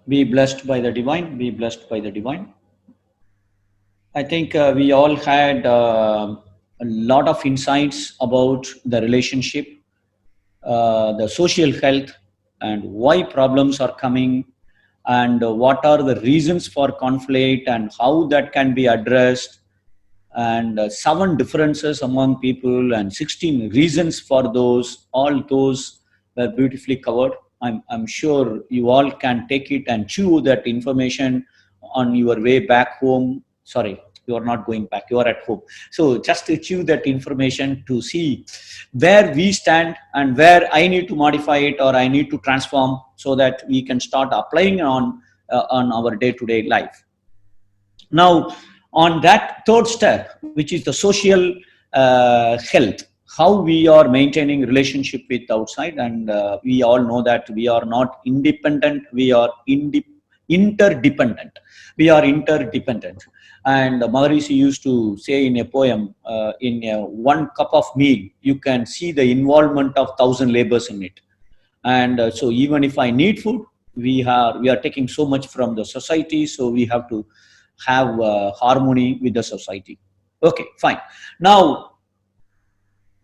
Be blessed by the divine, be blessed by the divine. I think we all had a lot of insights about the relationship, the social health, and why problems are coming, and what are the reasons for conflict, and how that can be addressed, and 7 differences among people, and 16 reasons for those. All those were beautifully covered. I'm sure you all can take it and chew that information on your way back home. Sorry, you are not going back, you are at home. So just to chew that information to see where we stand and where I need to modify it or I need to transform, so that we can start applying on our day-to-day life. Now, on that third step, which is the social health, how we are maintaining relationship with outside, and we all know that we are not independent, we are interdependent. We are interdependent. And Maharishi used to say in a poem, in a 1 cup of meal, you can see the involvement of 1,000 labors in it. And so even if I need food, we are taking so much from the society, so we have to have harmony with the society. Okay, fine. Now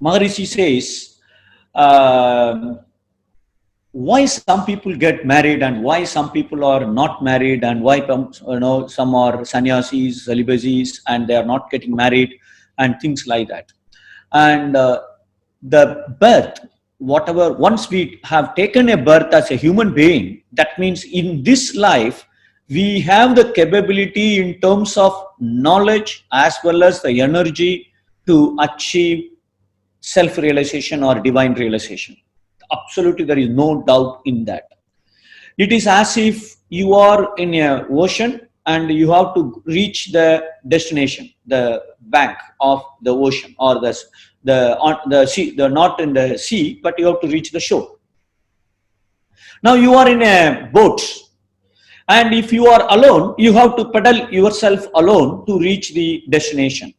Maharishi says, why some people get married and why some people are not married, and why some are sannyasis, celibacies, and they are not getting married, and things like that. And the birth, whatever, once we have taken a birth as a human being, that means in this life we have the capability in terms of knowledge as well as the energy to achieve self-realization or divine realization. Absolutely, there is no doubt in that. It is as if you are in a ocean and you have to reach the destination, the bank of the ocean, or the sea, the not in the sea, but you have to reach the shore. Now you are in a boat, and if you are alone, you have to pedal yourself alone to reach the destination.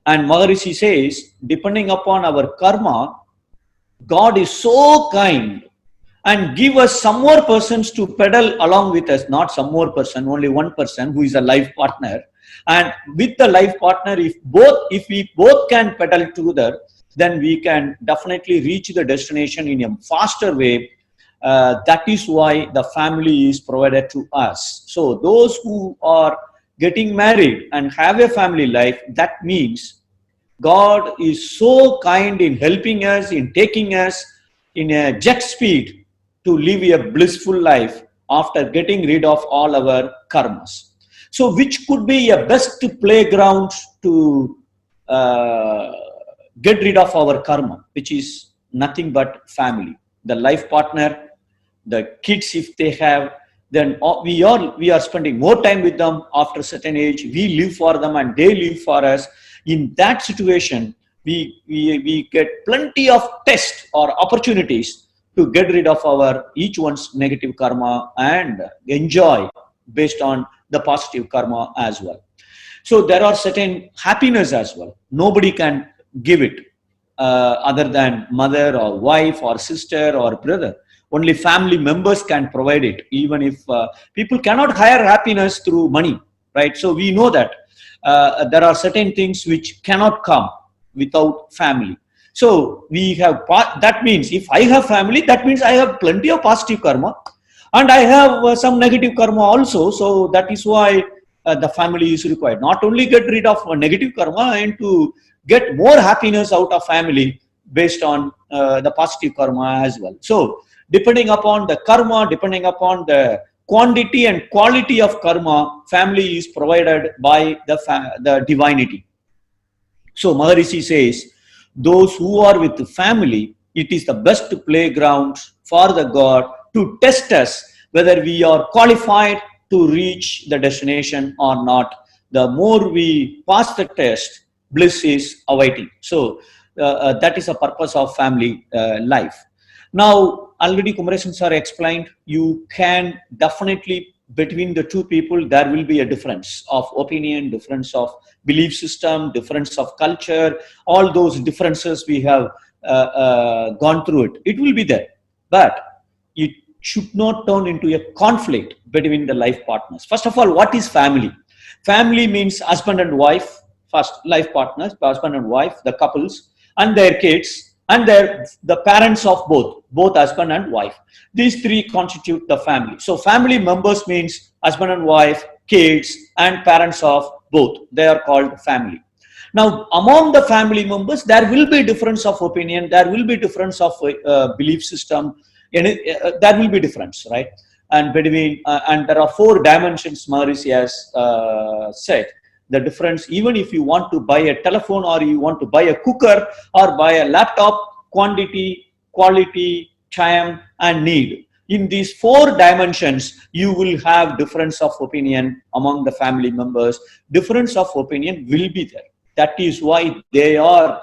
And Maharishi says, depending upon our karma, God is so kind and give us some more persons to pedal along with us, not some more person, only one person who is a life partner. And with the life partner, if we both can pedal together, then we can definitely reach the destination in a faster way. That is why the family is provided to us. So those who are getting married and have a family life, that means God is so kind in helping us, in taking us in a jet speed to live a blissful life after getting rid of all our karmas. So which could be a best playground to get rid of our karma, which is nothing but family. The life partner, the kids, if they have, then we are spending more time with them. After a certain age, we live for them and they live for us. In that situation, we get plenty of tests or opportunities to get rid of our each one's negative karma and enjoy based on the positive karma as well. So there are certain happiness as well. Nobody can give it other than mother or wife or sister or brother. Only family members can provide it, even if people cannot hire happiness through money, right? So we know that there are certain things which cannot come without family. So we have, that means if I have family, that means I have plenty of positive karma, and I have some negative karma also. So that is why the family is required. Not only get rid of negative karma, and to get more happiness out of family based on the positive karma as well. So depending upon the karma, depending upon the quantity and quality of karma, family is provided by the divinity. So Maharishi says, those who are with family, it is the best playground for the God to test us whether we are qualified to reach the destination or not. The more we pass the test, bliss is awaiting. So that is the purpose of family life. Now, already Kumaresan sir explained, you can definitely, between the two people, there will be a difference of opinion, difference of belief system, difference of culture, all those differences we have gone through it. It will be there. But should not turn into a conflict between the life partners. First of all, what is family? Family means husband and wife, first life partners, husband and wife, the couples, and their kids, and the parents of both husband and wife. These three constitute the family. So family members means husband and wife, kids, and parents of both. They are called family. Now, among the family members, there will be difference of opinion, there will be difference of belief system, there will be difference, right? And between, and there are 4 dimensions Maharishi has said. The difference, even if you want to buy a telephone or you want to buy a cooker or buy a laptop, quantity, quality, time, and need. In these 4 dimensions, you will have difference of opinion among the family members. Difference of opinion will be there. That is why they are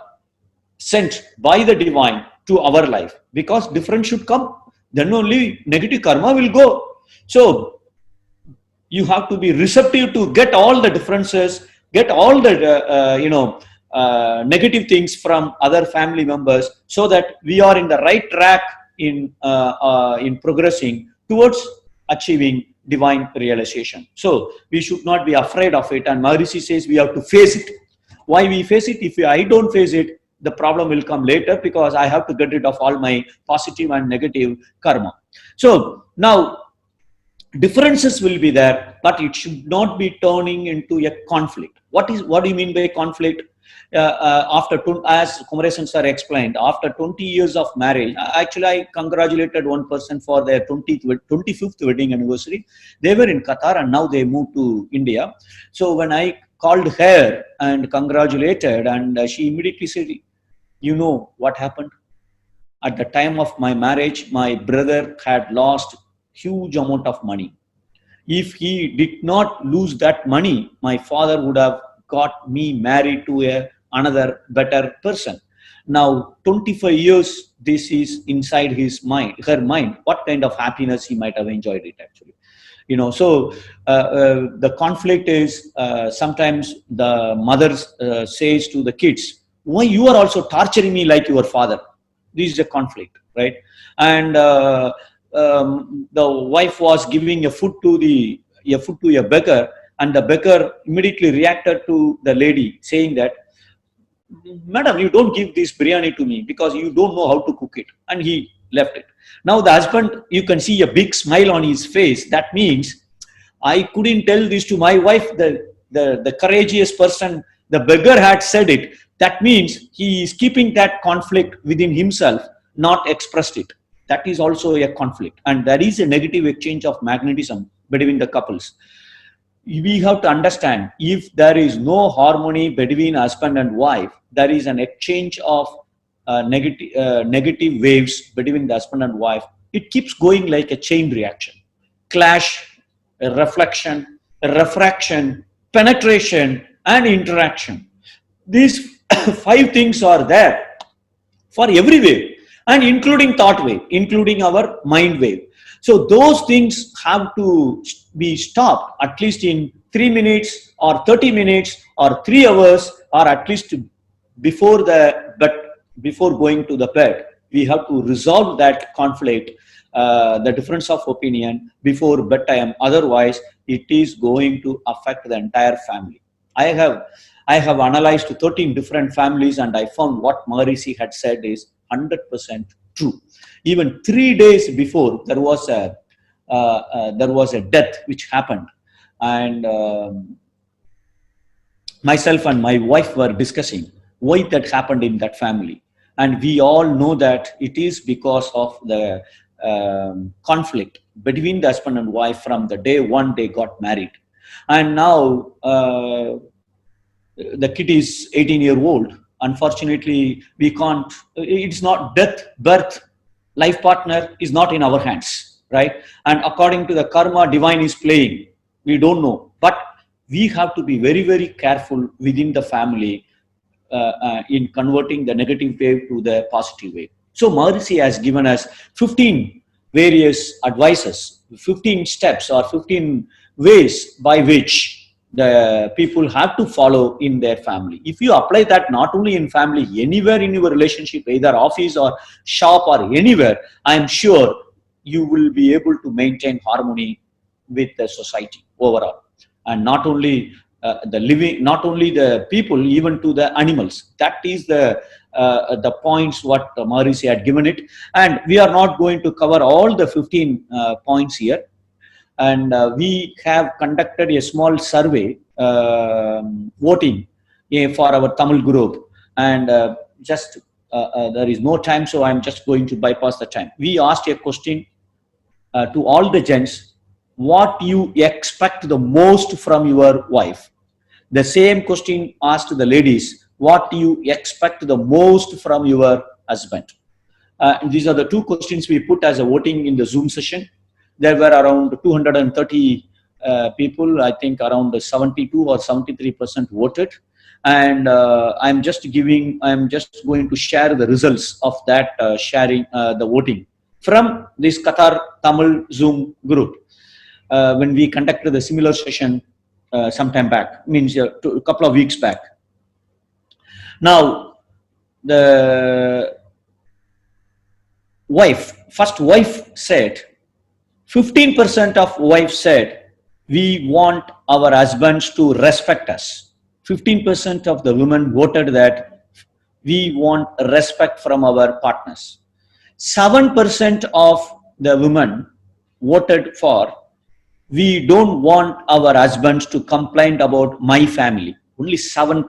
sent by the divine to our life, because difference should come. Then only negative karma will go. So you have to be receptive to get all the differences, get all the negative things from other family members, so that we are in the right track in progressing towards achieving divine realization. So we should not be afraid of it. And Maharishi says we have to face it. Why we face it? If I don't face it, the problem will come later, because I have to get rid of all my positive and negative karma. So now differences will be there, but it should not be turning into a conflict. What do you mean by conflict? As Kumaresan sir explained, after 20 years of marriage, actually I congratulated one person for their 25th wedding anniversary. They were in Qatar and now they moved to India. So when I called her and congratulated, and she immediately said, you know what happened? At the time of my marriage, my brother had lost huge amount of money. If he did not lose that money, my father would have got me married to another better person. Now 25 years, this is inside her mind, what kind of happiness he might have enjoyed it actually. So the conflict is sometimes the mother says to the kids, why you are also torturing me like your father? This is a conflict, right? And the wife was giving a food to a beggar, and the beggar immediately reacted to the lady saying that, madam, you don't give this biryani to me because you don't know how to cook it. And he left it. Now the husband, you can see a big smile on his face. That means I couldn't tell this to my wife. The courageous person, the beggar, had said it. That means he is keeping that conflict within himself, not expressed it. That is also a conflict. And there is a negative exchange of magnetism between the couples. We have to understand, if there is no harmony between husband and wife, there is an exchange of negative waves between the husband and wife. It keeps going like a chain reaction. Clash, reflection, refraction, penetration, and interaction. These 5 things are there for every wave, and including thought wave, including our mind wave. So those things have to be stopped at least in 3 minutes or 30 minutes or 3 hours, or at least before going to the bed. We have to resolve that conflict, the difference of opinion, before bedtime. Otherwise, it is going to affect the entire family. I have analyzed 13 different families, and I found what Maharishi had said is 100% true. Even 3 days before, there was a death which happened, and myself and my wife were discussing why that happened in that family. And we all know that it is because of the conflict between the husband and wife from the day one they got married. And now the kid is 18-year-old. Unfortunately, we can't, it's not death, birth, life partner is not in our hands, right? And according to the karma, divine is playing. We don't know. But we have to be very, very careful within the family in converting the negative wave to the positive wave. So Maharishi has given us 15 various advices, 15 steps or 15 ways by which the people have to follow in their family. If you apply that not only in family, anywhere in your relationship, either office or shop or anywhere, I am sure you will be able to maintain harmony with the society overall, and not only the living, not only the people, even to the animals. That is the points what Maharishi had given it, and we are not going to cover all the 15 points here. And we have conducted a small survey voting for our Tamil group, and just there is no time, so I'm just going to bypass the time. We asked a question to all the gents: what you expect the most from your wife? The same question asked to the ladies: what do you expect the most from your husband? These are the two questions we put as a voting in the Zoom session. There were around 230 people. I think around 72 or 73% voted. And I'm just going to share the results of that sharing the voting from this Qatar Tamil Zoom group. When we conducted the similar session sometime back, means a couple of weeks back. Now, the first wife said, 15% of wives said, we want our husbands to respect us. 15% of the women voted that we want respect from our partners. 7% of the women voted for, we don't want our husbands to complain about my family. Only 7%.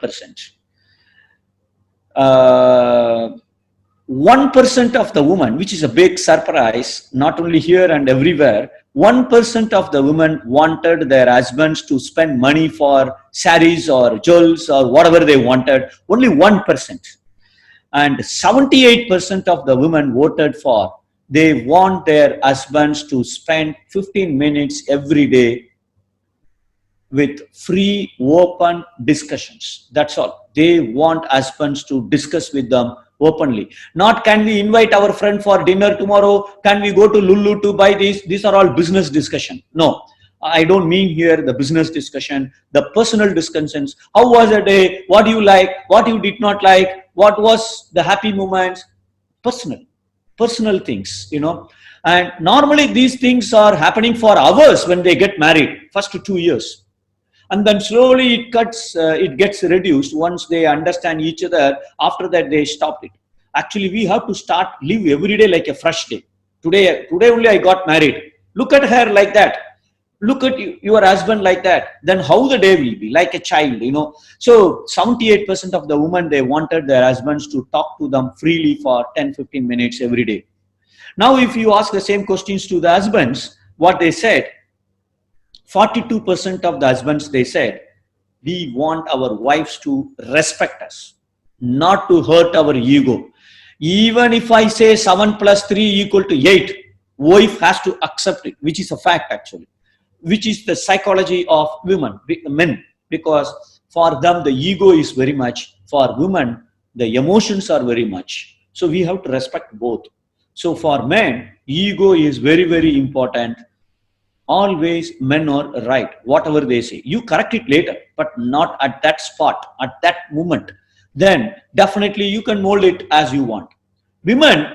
1% of the women, which is a big surprise, not only here and everywhere, 1% of the women wanted their husbands to spend money for saris or jewels or whatever they wanted. Only 1%. And 78% of the women voted for, they want their husbands to spend 15 minutes every day with free, open discussions. That's all. They want husbands to discuss with them openly. Not, can we invite our friend for dinner tomorrow? Can we go to Lulu to buy this? These are all business discussion. No, I don't mean here the business discussion, the personal discussions. How was the day? What do you like? What you did not like? What was the happy moments? Personal things, you know. And normally these things are happening for hours when they get married, first 2 years. And then slowly it gets reduced once they understand each other. After that, they stop it. Actually, we have to start live every day like a fresh day. Today only I got married. Look at her like that. Look at your husband like that. Then how the day will be, like a child, you know. So 78% of the women, they wanted their husbands to talk to them freely for 10-15 minutes every day. Now, if you ask the same questions to the husbands, what they said, 42% of the husbands, they said, we want our wives to respect us, not to hurt our ego. Even if I say 7 + 3 = 8, wife has to accept it, which is a fact actually, which is the psychology of men, because for them the ego is very much, for women the emotions are very much. So we have to respect both. So for men, ego is very, very important. Always men are right, whatever they say. You correct it later, but not at that spot, at that moment. Then definitely you can mold it as you want. Women,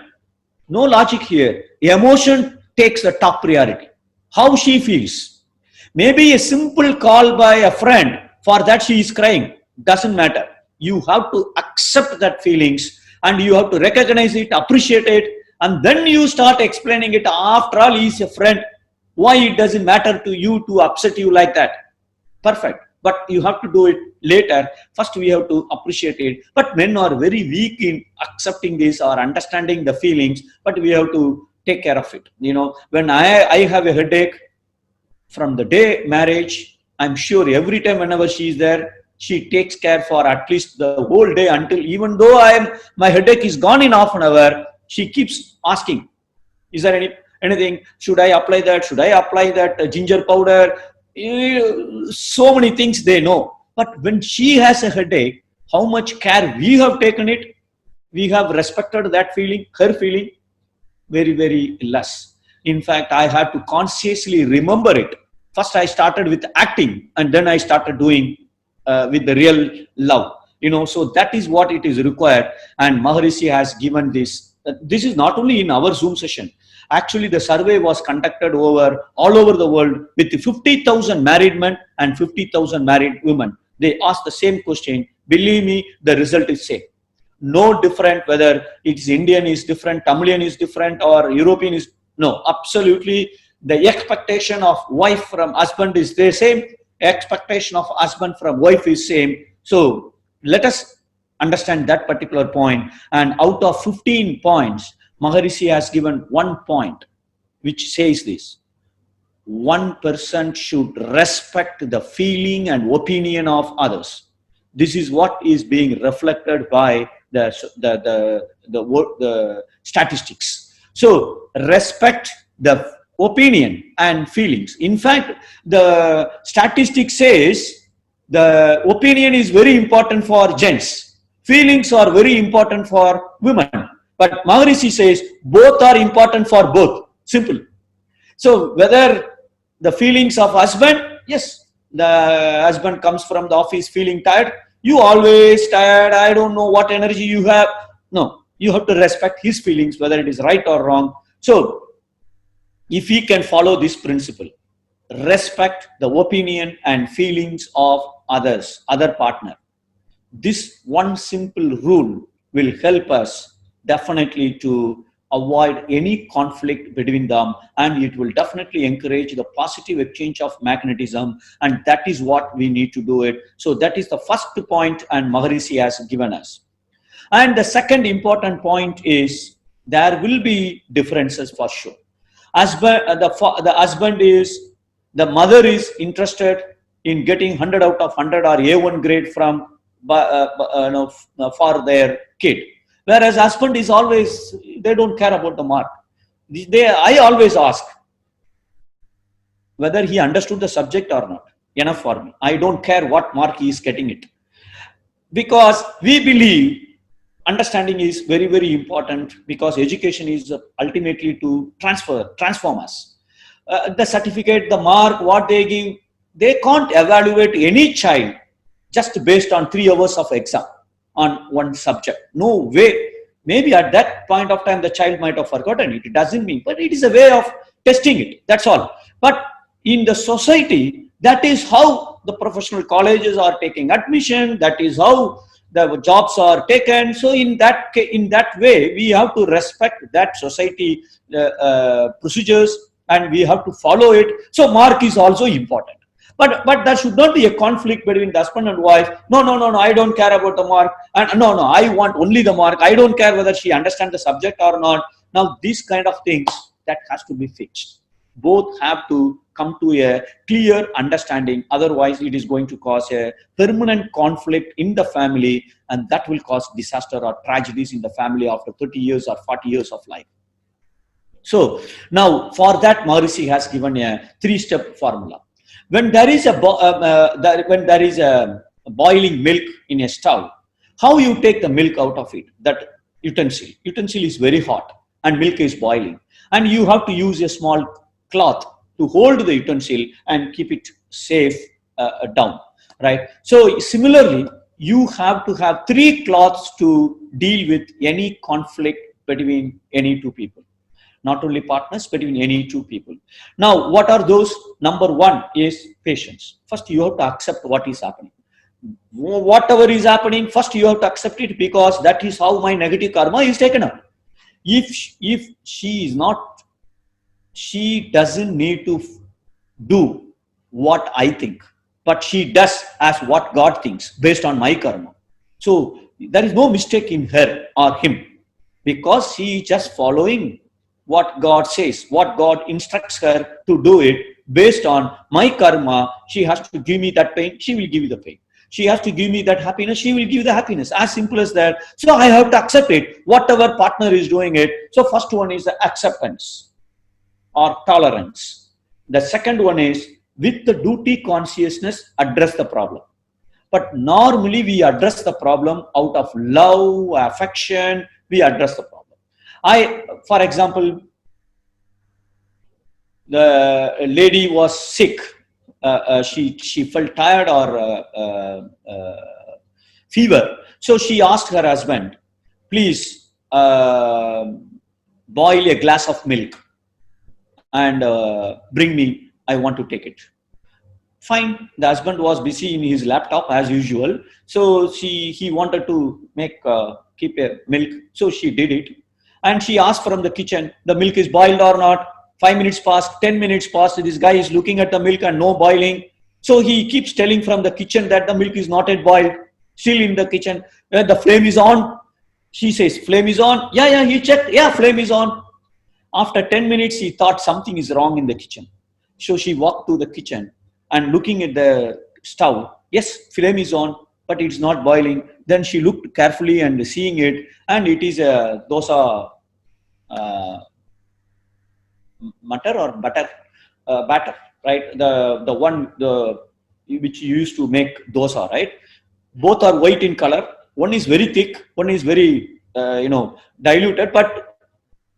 no logic here. Emotion takes the top priority. How she feels. Maybe a simple call by a friend, for that she is crying. Doesn't matter. You have to accept that feelings and you have to recognize it, appreciate it, and then you start explaining it. After all, he is a friend. Why it doesn't matter to you to upset you like that? Perfect. But you have to do it later. First, we have to appreciate it. But men are very weak in accepting this or understanding the feelings. But we have to take care of it. You know, when I have a headache from the day marriage, I'm sure every time whenever she is there, she takes care for at least the whole day, until, even though my headache is gone in half an hour, she keeps asking, is there anything? Should I apply that? Should I apply that ginger powder? So many things they know. But when she has a headache, how much care we have taken it, we have respected that feeling, her feeling, very, very less. In fact, I had to consciously remember it. First, I started with acting, and then I started doing with the real love. You know, so that is what it is required. And Maharishi has given this. This is not only in our Zoom session. Actually, the survey was conducted all over the world with 50,000 married men and 50,000 married women. They asked the same question. Believe me, the result is same. No different whether it's Indian is different, Tamilian is different, or European is, no, absolutely. The expectation of wife from husband is the same. Expectation of husband from wife is same. So let us understand that particular point. And out of 15 points, Maharishi has given 1 point, which says this: one person should respect the feeling and opinion of others. This is what is being reflected by the statistics. So respect the opinion and feelings. In fact, the statistic says the opinion is very important for gents. Feelings are very important for women. But Maharishi says both are important for both. Simple. So whether the feelings of husband, yes, the husband comes from the office feeling tired. You always tired. I don't know what energy you have. No, you have to respect his feelings, whether it is right or wrong. So if he can follow this principle, respect the opinion and feelings of others, other partner, this one simple rule will help us definitely to avoid any conflict between them, and it will definitely encourage the positive exchange of magnetism, and that is what we need to do it. So that is the first point, and Maharishi has given us. And the second important point is there will be differences for sure. The husband is, the mother is interested in getting 100 out of 100 or A1 grade from for their kid, whereas husband is always, they don't care about the mark. I always ask whether he understood the subject or not. Enough for me. I don't care what mark he is getting it, because we believe understanding is very, very important, because education is ultimately to transform us. The certificate, the mark, what they give, they can't evaluate any child just based on 3 hours of exam on one subject. No way. Maybe at that point of time, the child might have forgotten it. It doesn't mean, but it is a way of testing it. That's all. But in the society, that is how the professional colleges are taking admission. That is how the jobs are taken. So in that way, we have to respect that society procedures, and we have to follow it. So mark is also important. But there should not be a conflict between the husband and wife. No, I don't care about the mark. And no, I want only the mark. I don't care whether she understands the subject or not. Now, these kind of things, that has to be fixed. Both have to come to a clear understanding. Otherwise, it is going to cause a permanent conflict in the family, and that will cause disaster or tragedies in the family after 30 years or 40 years of life. So now, for that, Maharishi has given a 3-step formula. When there is a boiling milk in a stove, how you take the milk out of it? That utensil is very hot and milk is boiling, and you have to use a small cloth to hold the utensil and keep it safe down, right? So similarly, you have to have 3 cloths to deal with any conflict between any 2 people. Not only partners, but between any 2 people. Now, what are those? Number 1 is patience. First, you have to accept what is happening. Whatever is happening, first you have to accept it, because that is how my negative karma is taken up. If she is not, she doesn't need to do what I think, but she does as what God thinks based on my karma. So there is no mistake in her or him, because she is just following what God says, what God instructs her to do it based on my karma. She has to give me that pain, she will give you the pain. She has to give me that happiness, she will give the happiness. As simple as that. So I have to accept it, whatever partner is doing it. So first one is the acceptance or tolerance. The second one is, with the duty consciousness, address the problem. But normally we address the problem out of love, affection, we address the problem. For example, the lady was sick. She felt tired or fever. So she asked her husband, please boil a glass of milk and bring me. I want to take it. Fine. The husband was busy in his laptop as usual. So he wanted to make keep a milk. So she did it, and she asked from the kitchen, the milk is boiled or not. 5 minutes passed, 10 minutes passed. This guy is looking at the milk and no boiling. So he keeps telling from the kitchen that the milk is not yet boiled. Still in the kitchen, the flame is on. She says, flame is on. Yeah, yeah. He checked. Yeah, flame is on. After 10 minutes, he thought something is wrong in the kitchen. So she walked to the kitchen and looking at the stove. Yes, flame is on, but it's not boiling. Then she looked carefully and seeing it, and it is a dosa uh, butter or batter, right? The one which you used to make dosa, right? Both are white in color. One is very thick, one is very diluted. But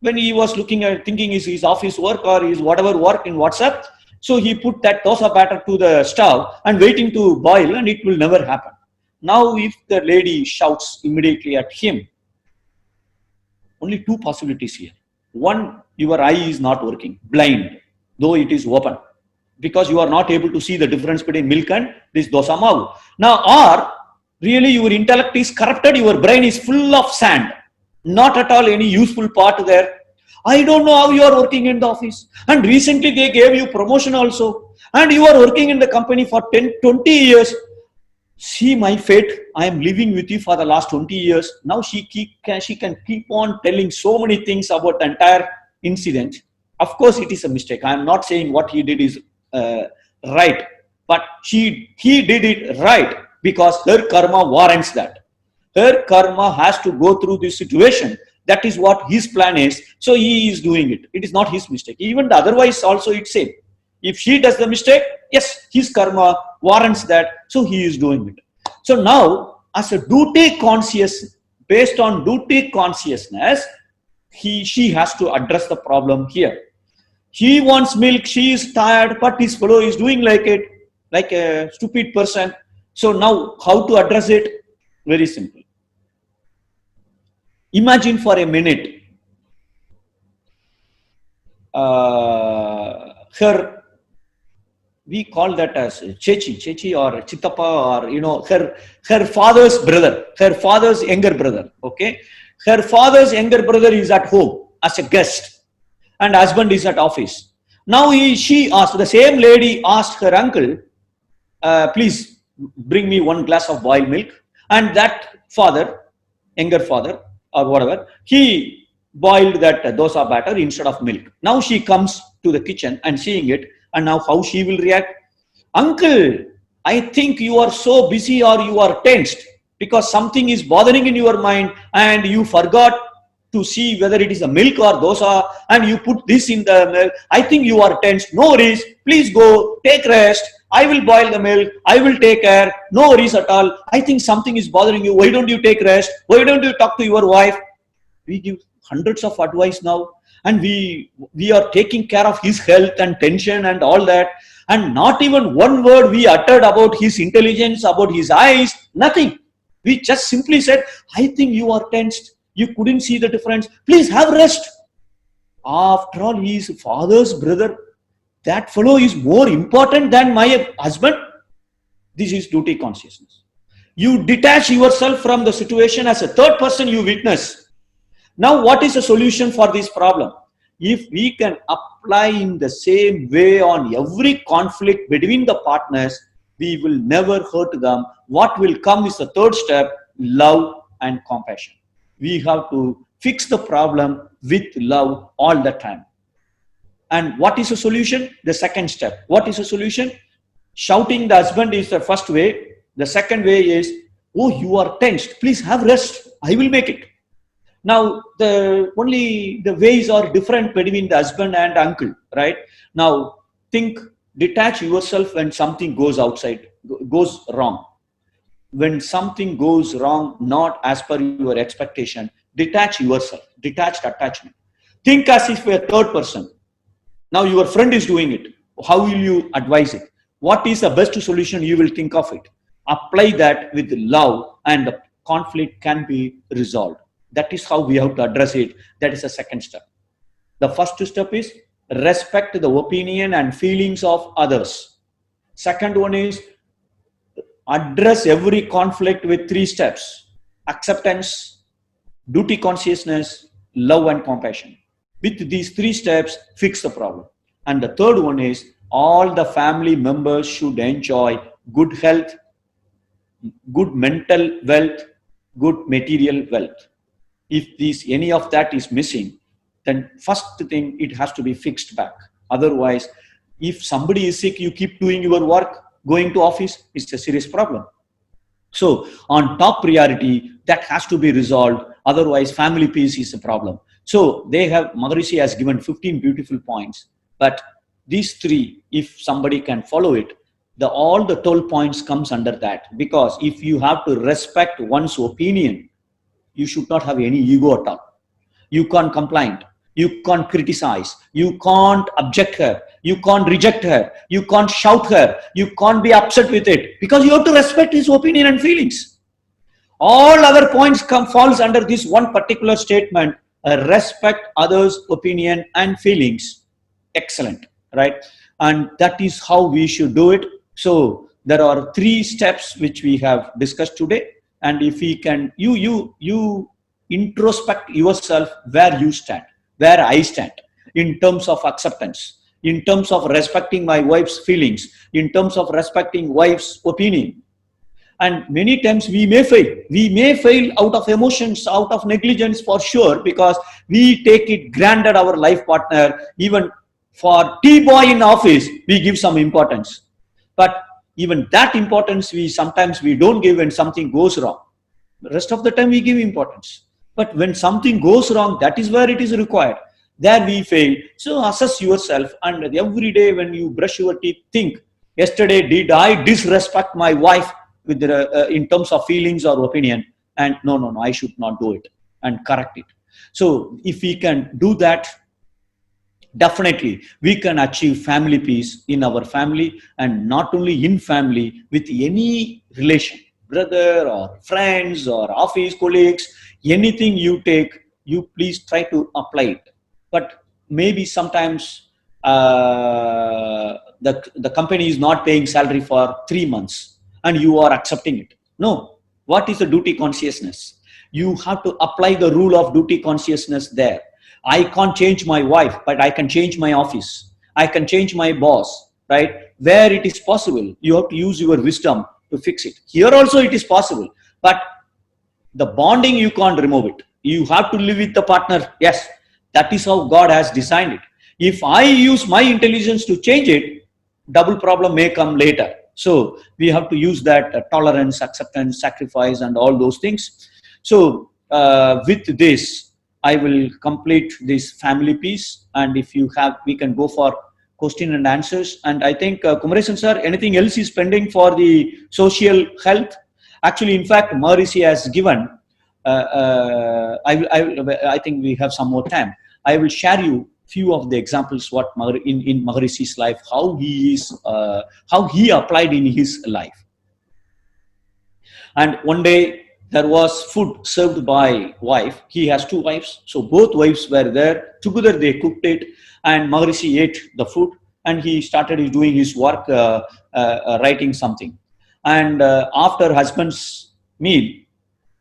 when he was looking at thinking is his office work or his whatever work in WhatsApp, so he put that dosa batter to the stove and waiting to boil, and it will never happen. Now, if the lady shouts immediately at him, only two possibilities here. One, your eye is not working, blind, though it is open, because you are not able to see the difference between milk and this dosa mavu. Now, or really your intellect is corrupted, your brain is full of sand, not at all any useful part there. I don't know how you are working in the office, and recently they gave you promotion also, and you are working in the company for 10, 20 years. See my fate, I am living with you for the last 20 years. Now she can keep on telling so many things about the entire incident. Of course, it is a mistake. I am not saying what he did is right, but he did it right because her karma warrants that. Her karma has to go through this situation. That is what his plan is. So he is doing it. It is not his mistake. Even the otherwise also it's same. If she does the mistake, yes, his karma warrants that. So he is doing it. So now, as a duty conscious, based on duty consciousness, she has to address the problem here. He wants milk, she is tired, but his fellow is doing like a stupid person. So now, how to address it? Very simple. Imagine for a minute, her, we call that as Chechi or Chitapa, or her father's brother, her father's younger brother. Okay, her father's younger brother is at home as a guest, and husband is at office. Now she asked, the same lady asked her uncle, please bring me one glass of boiled milk, and that father, younger father or whatever, he boiled that dosa batter instead of milk. Now she comes to the kitchen and seeing it, and now how she will react? Uncle, I think you are so busy or you are tensed because something is bothering in your mind and you forgot to see whether it is a milk or dosa and you put this in the milk. I think you are tensed. No worries. Please go, take rest. I will boil the milk. I will take care. No worries at all. I think something is bothering you. Why don't you take rest? Why don't you talk to your wife? We give hundreds of advice now, and we are taking care of his health and tension and all that, and not even one word we uttered about his intelligence, about his eyes, nothing. We just simply said, I think you are tensed, you couldn't see the difference, please have rest. After all, he is father's brother. That fellow is more important than my husband. This is duty consciousness. You detach yourself from the situation as a third person you witness. Now, what is the solution for this problem? If we can apply in the same way on every conflict between the partners, we will never hurt them. What will come is the third step, love and compassion. We have to fix the problem with love all the time. And what is the solution? The second step. What is the solution? Shouting the husband is the first way. The second way is, oh, you are tensed. Please have rest. I will make it. Now, the ways are different between the husband and uncle, right? Now, detach yourself when something goes wrong. When something goes wrong, not as per your expectation, detach yourself, detached attachment. Think as if a third person. Now, your friend is doing it. How will you advise it? What is the best solution you will think of it? Apply that with love and the conflict can be resolved. That is how we have to address it. That is the second step. The first step is respect the opinion and feelings of others. Second one is address every conflict with 3 steps: acceptance, duty consciousness, love and compassion. With these 3 steps, fix the problem. And the third one is all the family members should enjoy good health, good mental wealth, good material wealth. If any of that is missing, then first thing, it has to be fixed back. Otherwise, if somebody is sick, you keep doing your work, going to office, it's a serious problem. So on top priority, that has to be resolved. Otherwise, family peace is a problem. So Maharishi has given 15 beautiful points, but these 3, if somebody can follow it, all the 12 points comes under that. Because if you have to respect one's opinion, you should not have any ego at all. You can't complain. You can't criticize. You can't object her. You can't reject her. You can't shout her. You can't be upset with it, because you have to respect his opinion and feelings. All other points falls under this one particular statement: respect others' opinion and feelings. Excellent, right? And that is how we should do it. So there are 3 steps which we have discussed today. And if we can, you introspect yourself, where you stand, where I stand, in terms of acceptance, in terms of respecting my wife's feelings, in terms of respecting wife's opinion. And many times we may fail. We may fail out of emotions, out of negligence, for sure, because we take it granted our life partner. Even for T-boy in office, we give some importance. But even that importance, sometimes we don't give when something goes wrong. The rest of the time we give importance. But when something goes wrong, that is where it is required. There we fail. So assess yourself, and every day when you brush your teeth, think, yesterday did I disrespect my wife with in terms of feelings or opinion? And no, I should not do it, and correct it. So if we can do that, definitely we can achieve family peace in our family, and not only in family, with any relation, brother or friends or office colleagues. Anything you take, you please try to apply it. But maybe sometimes the company is not paying salary for 3 months and you are accepting it. No. What is the duty consciousness? You have to apply the rule of duty consciousness there. I can't change my wife, but I can change my office. I can change my boss, right? Where it is possible, you have to use your wisdom to fix it. Here also it is possible, but the bonding, you can't remove it. You have to live with the partner. Yes, that is how God has designed it. If I use my intelligence to change it, double problem may come later. So we have to use that tolerance, acceptance, sacrifice, and all those things. So with this, I will complete this family piece. And if you have, we can go for question and answers. And I think Kumaresan sir, anything else is pending for the social health? Actually, in fact, Maharishi has given, I think we have some more time. I will share you few of the examples what in Maharishi's life, how he applied in his life. And one day there was food served by wife. He has 2 wives, so both wives were there. Together they cooked it, and Maharishi ate the food, and he started doing his work, writing something. And after husband's meal,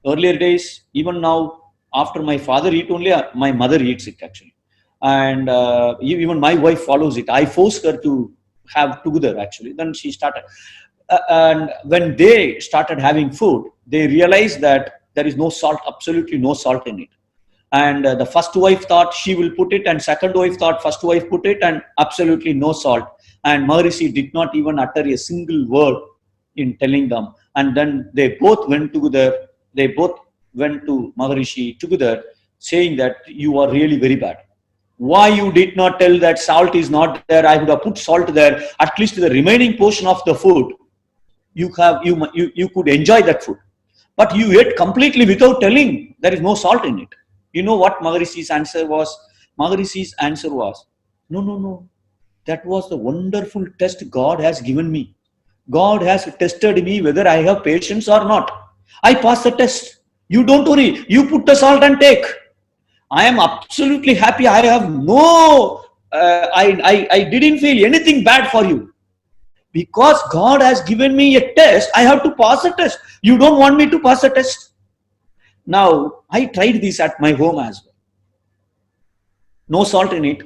earlier days, even now, after my father eat only, my mother eats it actually. And even my wife follows it. I forced her to have together actually. Then she started. And when they started having food, they realized that there is no salt, absolutely no salt in it. And the first wife thought she will put it, and second wife thought first wife put it, and absolutely no salt. And Maharishi did not even utter a single word in telling them. And then they both went together. They both went to Maharishi together, saying that you are really very bad. Why you did not tell that salt is not there? I would have put salt there. At least the remaining portion of the food, you could enjoy that food. But you ate completely without telling there is no salt in it. You know what Maharishi's answer was? Maharishi's answer was, no. That was the wonderful test God has given me. God has tested me whether I have patience or not. I passed the test. You don't worry. You put the salt and take. I am absolutely happy. I have no I didn't feel anything bad for you. Because God has given me a test, I have to pass a test. You don't want me to pass a test. Now, I tried this at my home as well. No salt in it.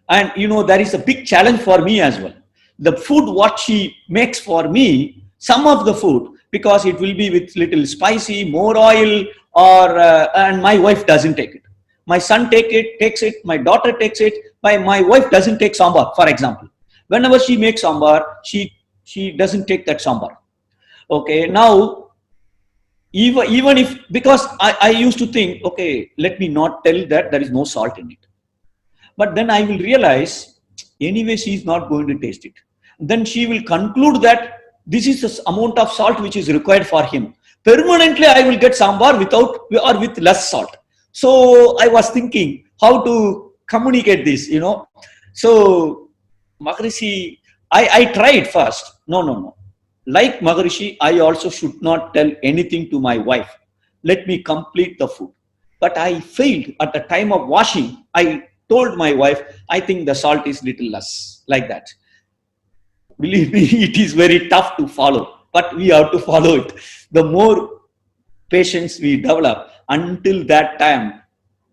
And there is a big challenge for me as well. The food what she makes for me, some of the food, because it will be with little spicy, more oil, or and my wife doesn't take it. My son takes it, my daughter takes it, my wife doesn't take sambar, for example. Whenever she makes sambar, she doesn't take that sambar. Okay, now even if, because I used to think, okay, let me not tell that there is no salt in it. But then I will realize, anyway, she is not going to taste it. Then she will conclude that this is the amount of salt which is required for him. Permanently, I will get sambar without or with less salt. So I was thinking how to communicate this, So Maharishi, I tried first. No. Like Maharishi, I also should not tell anything to my wife. Let me complete the food. But I failed at the time of washing. I told my wife, I think the salt is little less, like that. Believe me, it is very tough to follow, but we have to follow it. The more patience we develop, until that time,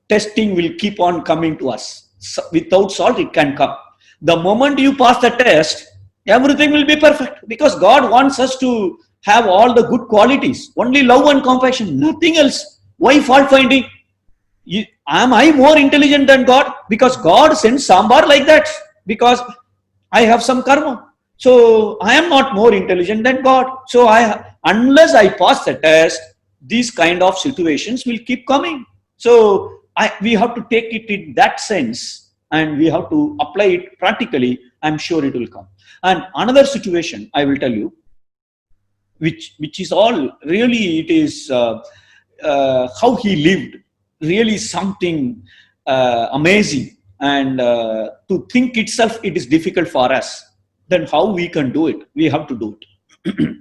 testing will keep on coming to us. So without salt, it can come. The moment you pass the test, everything will be perfect, because God wants us to have all the good qualities. Only love and compassion, nothing else. Why fault finding? Am I more intelligent than God? Because God sends sambar like that, because I have some karma. So I am not more intelligent than God. So unless I pass the test, these kind of situations will keep coming. So we have to take it in that sense, and we have to apply it practically. I'm sure it will come. And another situation I will tell you, which is all really, it is how he lived, really something amazing. And to think itself, it is difficult for us. Then how we can do it? We have to do it.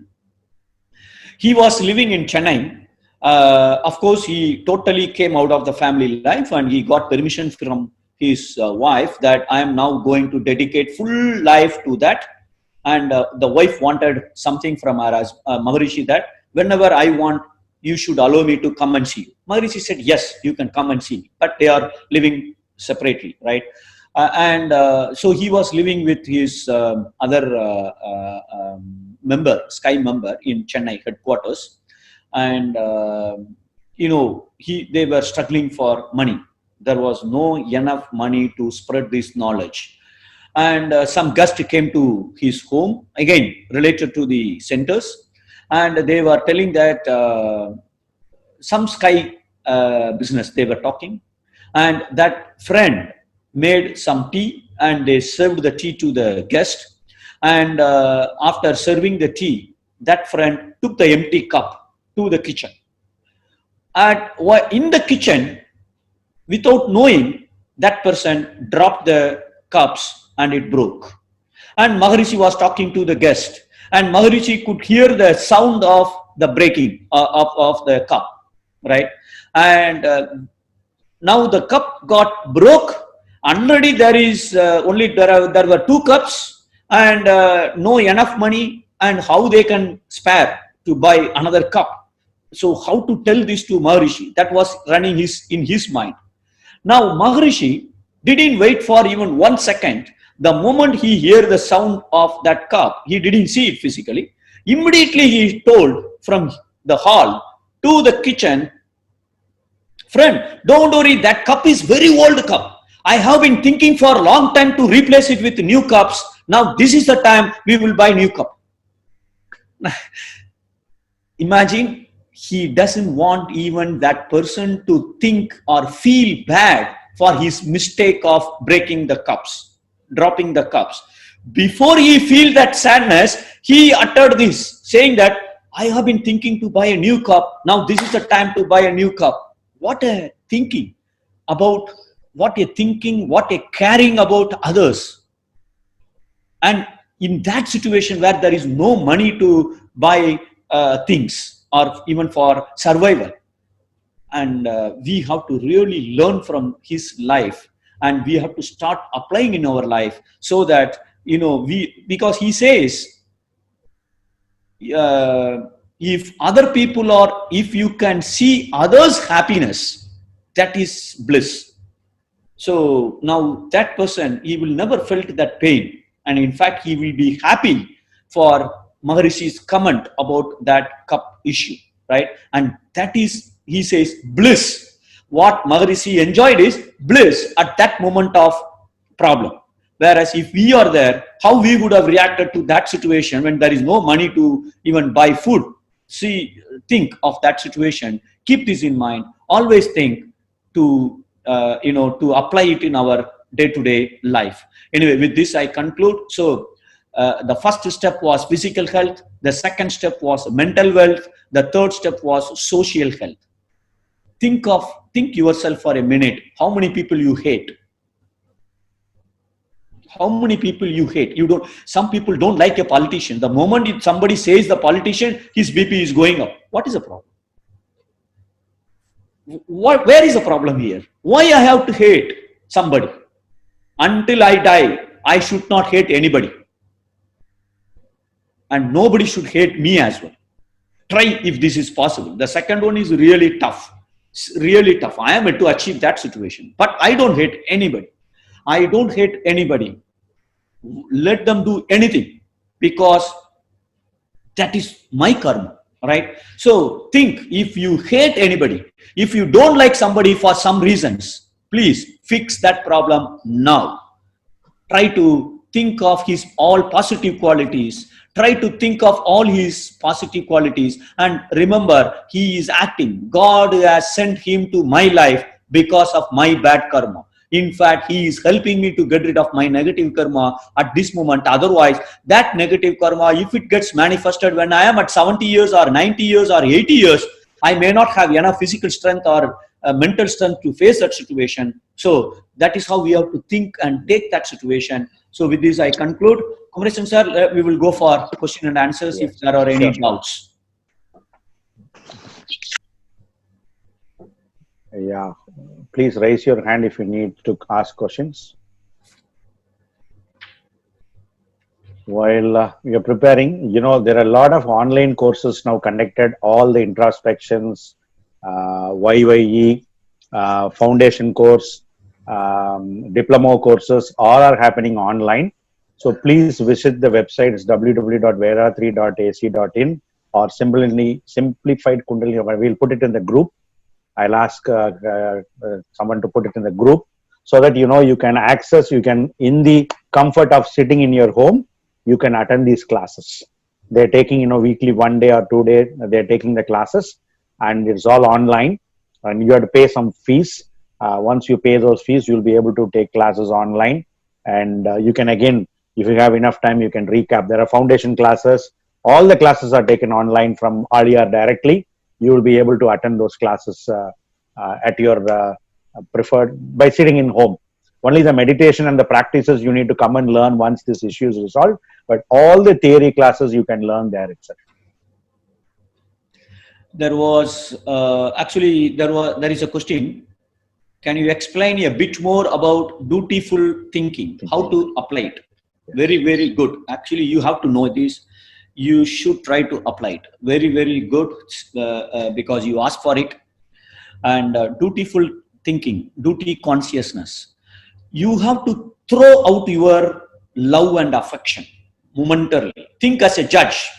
He was living in Chennai. Of course, he totally came out of the family life, and he got permission from his wife that I am now going to dedicate full life to that. And the wife wanted something from her as Maharishi, that whenever I want, you should allow me to come and see you. Maharishi said, yes, you can come and see me. But they are living separately, right? So he was living with his other member, Sky member in Chennai headquarters. And, they were struggling for money. There was no enough money to spread this knowledge. And some guest came to his home, again, related to the centers. And they were telling that some Sky business they were talking. And that friend made some tea, and they served the tea to the guest. And after serving the tea, that friend took the empty cup to the kitchen. And in the kitchen, without knowing, that person dropped the cups and it broke. And Maharishi was talking to the guest, and Maharishi could hear the sound of the breaking of the cup, right? And now the cup got broke. Already there is there were 2 cups, and no enough money, and how they can spare to buy another cup. So how to tell this to Maharishi? That was running in his mind. Now Maharishi didn't wait for even 1 second. The moment he heard the sound of that cup, he didn't see it physically. Immediately he told from the hall to the kitchen, friend, don't worry, that cup is very old cup. I have been thinking for a long time to replace it with new cups. Now this is the time we will buy new cup. Imagine, he doesn't want even that person to think or feel bad for his mistake of breaking the cups, dropping the cups. Before he feel that sadness, he uttered this, saying that I have been thinking to buy a new cup. Now this is the time to buy a new cup. What a thinking about, what a thinking, what a caring about others. And in that situation where there is no money to buy things or even for survival, and we have to really learn from his life and we have to start applying in our life, so that, because he says, if other people are, if you can see others' happiness, that is bliss. So now that person, he will never felt that pain, and in fact he will be happy for Maharishi's comment about that cup issue, right? And that is, he says, bliss. What Maharishi enjoyed is bliss at that moment of problem. Whereas if we are there, how we would have reacted to that situation when there is no money to even buy food. See, think of that situation. Keep this in mind. Always think to, to apply it in our day-to-day life. Anyway, with this I conclude. So the first step was physical health. The second step was mental wealth. The third step was social health. Think yourself for a minute. How many people you hate? How many people you hate? Some people don't like a politician. The moment somebody says the politician, his BP is going up. What is the problem? Where is the problem here? Why I have to hate somebody? Until I die, I should not hate anybody. And nobody should hate me as well. Try if this is possible. The second one is really tough. It's really tough. I am to achieve that situation. But I don't hate anybody. I don't hate anybody. Let them do anything, because that is my karma, right? So think, if you hate anybody, if you don't like somebody for some reasons, please fix that problem now. Try to think of his all positive qualities. Try to think of all his positive qualities, and remember, he is acting. God has sent him to my life because of my bad karma. In fact, he is helping me to get rid of my negative karma at this moment. Otherwise, that negative karma, if it gets manifested when I am at 70 years or 90 years or 80 years, I may not have enough physical strength or mental strength to face that situation. So that is how we have to think and take that situation. So with this, I conclude. Kumaresan sir, we will go for question and answers if there are any doubts. Yeah, please raise your hand if you need to ask questions. While you're preparing, there are a lot of online courses now conducted, all the introspections, YYE, foundation course, diploma courses, all are happening online. So please visit the website. It's www.veratri.ac.in or simplified Kundalini. We'll put it in the group. I'll ask someone to put it in the group, so that you can access, in the comfort of sitting in your home, you can attend these classes. They're taking weekly, 1 day or 2 days, they're taking the classes, and it's all online, and you have to pay some fees. Once you pay those fees, you'll be able to take classes online, and you can, again, if you have enough time, you can recap. There are foundation classes. All the classes are taken online from Aliyar directly. You will be able to attend those classes at your preferred, by sitting in home. Only the meditation and the practices you need to come and learn once this issue is resolved. But all the theory classes you can learn there itself. There was there is a question. Can you explain a bit more about dutiful thinking? How to apply it? Very, very good. Actually, you have to know this. You should try to apply it. Very, very good, because you asked for it. And dutiful thinking, duty consciousness. You have to throw out your love and affection momentarily. Think as a judge.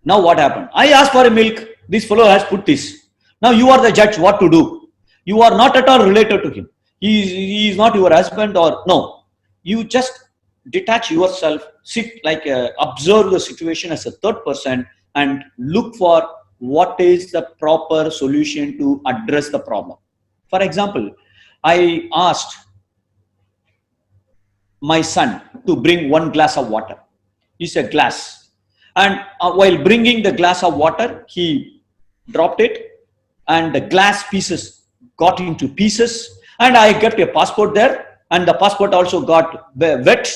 Now what happened? I asked for a milk. This fellow has put this. Now you are the judge what to do. You are not at all related to him. He is not your husband, or no. You just detach yourself, sit observe the situation as a third person, and look for what is the proper solution to address the problem. For example, I asked my son to bring 1 glass of water. He said glass. And while bringing the glass of water, he dropped it, and the glass pieces got into pieces, and I kept a passport there, and the passport also got wet,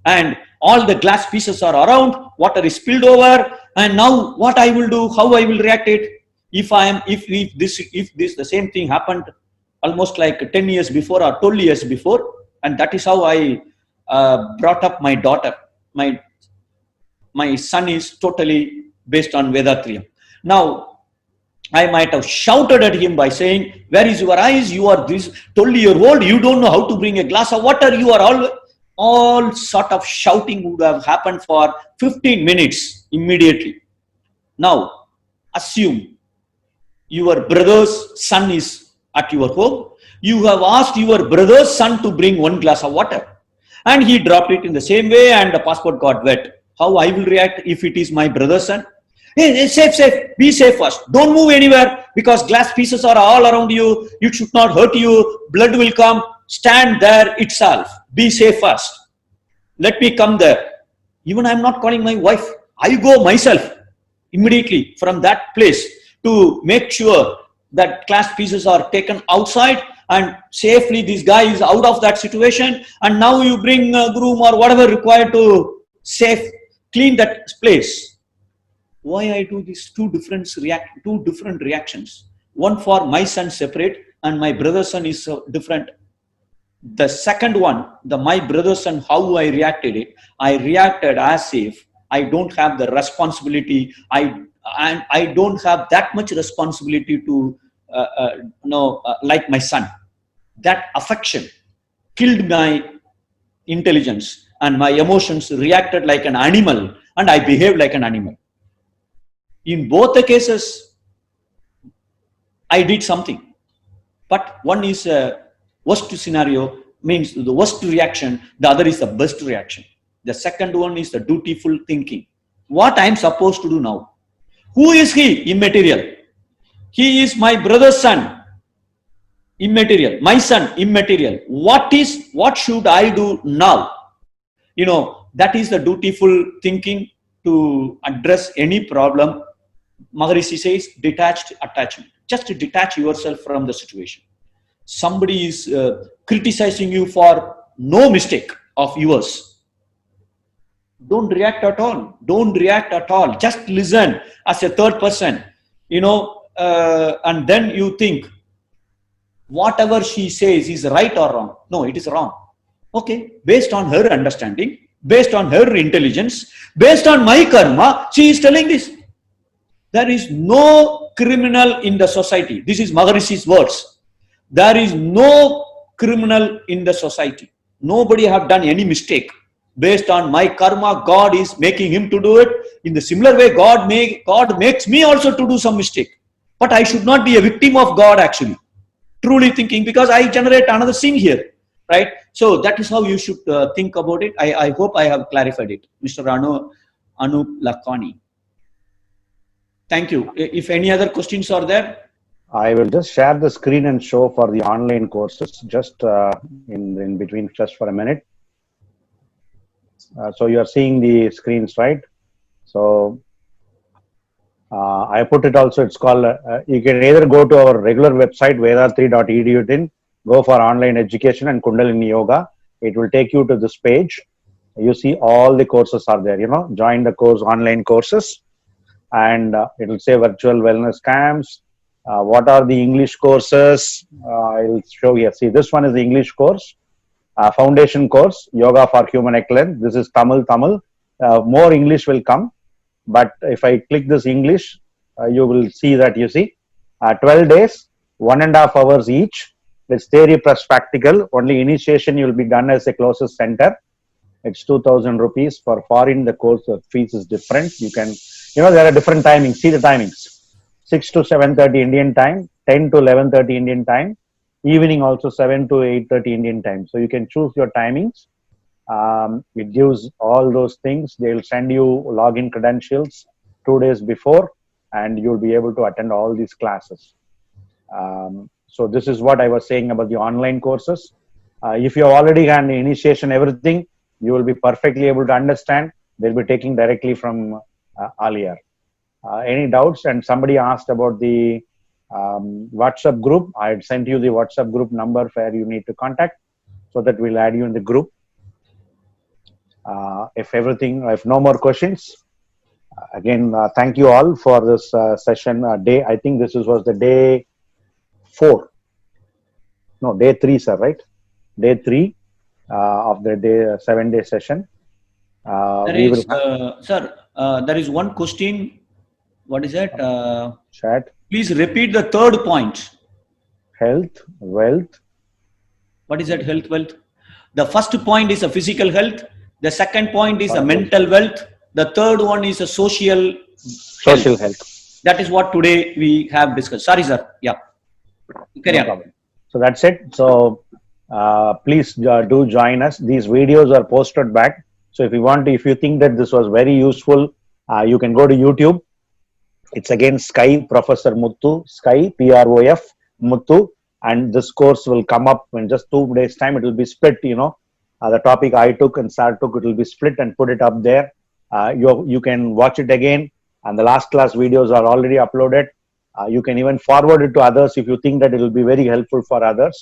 and all the glass pieces are around, water is spilled over, and now what I will do, how I will react it? If this the same thing happened almost like 10 years before or 12 years before, And that is how I brought up my daughter. My son is totally based on Vedatriyam. Now, I might have shouted at him by saying, where is your eyes? You are this 20-year-old. You don't know how to bring a glass of water. You are all sort of shouting would have happened for 15 minutes immediately. Now, assume your brother's son is at your home. You have asked your brother's son to bring one glass of water, and he dropped it in the same way, and the passport got wet. How I will react if it is my brother's son? Hey, safe, be safe first. Don't move anywhere because glass pieces are all around you. It should not hurt you. Blood will come. Stand there itself. Be safe first. Let me come there. Even I'm not calling my wife. I go myself immediately from that place to make sure that glass pieces are taken outside and safely this guy is out of that situation. And now you bring a groom or whatever required to clean that place. Why I do these two different reactions? One for my son separate and my brother's son is different. The second one, my brother's son, how I reacted as if I don't have the responsibility. I don't have that much responsibility to like my son. That affection killed my intelligence and my emotions reacted like an animal and I behaved like an animal. In both the cases, I did something. But one is a worst scenario, means the worst reaction. The other is the best reaction. The second one is the dutiful thinking. What I am supposed to do now? Who is he? Immaterial. He is my brother's son. Immaterial. My son, immaterial. What should I do now? That is the dutiful thinking to address any problem. Maharishi says detached attachment. Just to detach yourself from the situation. Somebody is criticizing you for no mistake of yours. Don't react at all. Don't react at all. Just listen as a third person, and then you think whatever she says is right or wrong. No, it is wrong. Okay, based on her understanding, based on her intelligence, based on my karma, she is telling this. There is no criminal in the society. This is Maharishi's words. There is no criminal in the society. Nobody have done any mistake. Based on my karma, God is making him to do it. In the similar way, God makes me also to do some mistake. But I should not be a victim of God actually. Truly thinking, because I generate another sin here. Right? So that is how you should think about it. I hope I have clarified it. Mr. Anup Lakani. Thank you. If any other questions are there? I will just share the screen and show for the online courses just in between just for a minute. So you are seeing the screens, right? So I put it also, it's called, you can either go to our regular website, vedathri.edu, go for online education and Kundalini Yoga. It will take you to this page. You see all the courses are there, join the course, online courses. And it will say virtual wellness camps. What are the English courses? I'll show you. See, this one is the English course, foundation course, Yoga for Human Excellence. This is Tamil. More English will come. But if I click this English, you will see that 12 days, 1.5 hours each. It's theory plus practical. Only initiation you will be done as a closest center. It's 2,000 rupees. For foreign, the course fees is different. You can, there are different timings. See the timings. 6 to 7:30 Indian time, 10 to 11:30 Indian time, evening also 7 to 8:30 Indian time. So you can choose your timings. It gives all those things. They'll send you login credentials 2 days before, and you'll be able to attend all these classes. So this is what I was saying about the online courses. If you have already had the initiation, everything, you will be perfectly able to understand. They'll be taking directly from Aliyar. Any doubts? And somebody asked about the WhatsApp group. I had sent you the WhatsApp group number where you need to contact so that we'll add you in the group. If no more questions, again, thank you all for this session. I think this was the day 4. No, day 3, sir, right? Day 3. of the day 7-day session. There We will is, sir, there is one question. What is that? chat Please repeat the third point. health, wealth, What is that? Health, wealth. The first point is a physical health. The second point is a Social. mental wealth. The third one is a social social health. That is what today we have discussed. Sorry, sir. Yeah. Carry No on. problem. So that's it. So please do join us. These videos are posted back. So if you think that this was very useful, you can go to YouTube. It's again Sky Professor Muthu, Sky PROF Muthu, and this course will come up in just 2 days' time. It will be split. The topic I took and Sar took, it will be split and put it up there. You can watch it again, and the last class videos are already uploaded. You can even forward it to others if you think that it will be very helpful for others.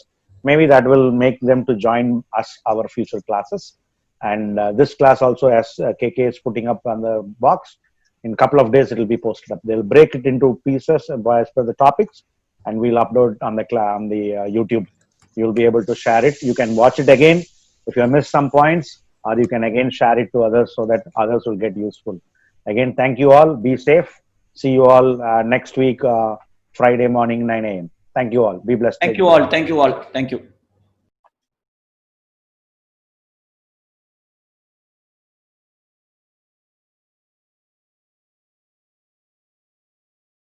Maybe that will make them to join us our future classes. And this class also, as KK is putting up on the box, in a couple of days it will be posted up. They'll break it into pieces as per the topics, and we'll upload on the YouTube. You'll be able to share it. You can watch it again if you missed some points, or you can again share it to others so that others will get useful. Again, thank you all. Be safe. See you all next week, Friday morning, 9 a.m. Thank you all. Be blessed. Thank you all. Thank you all. Thank you.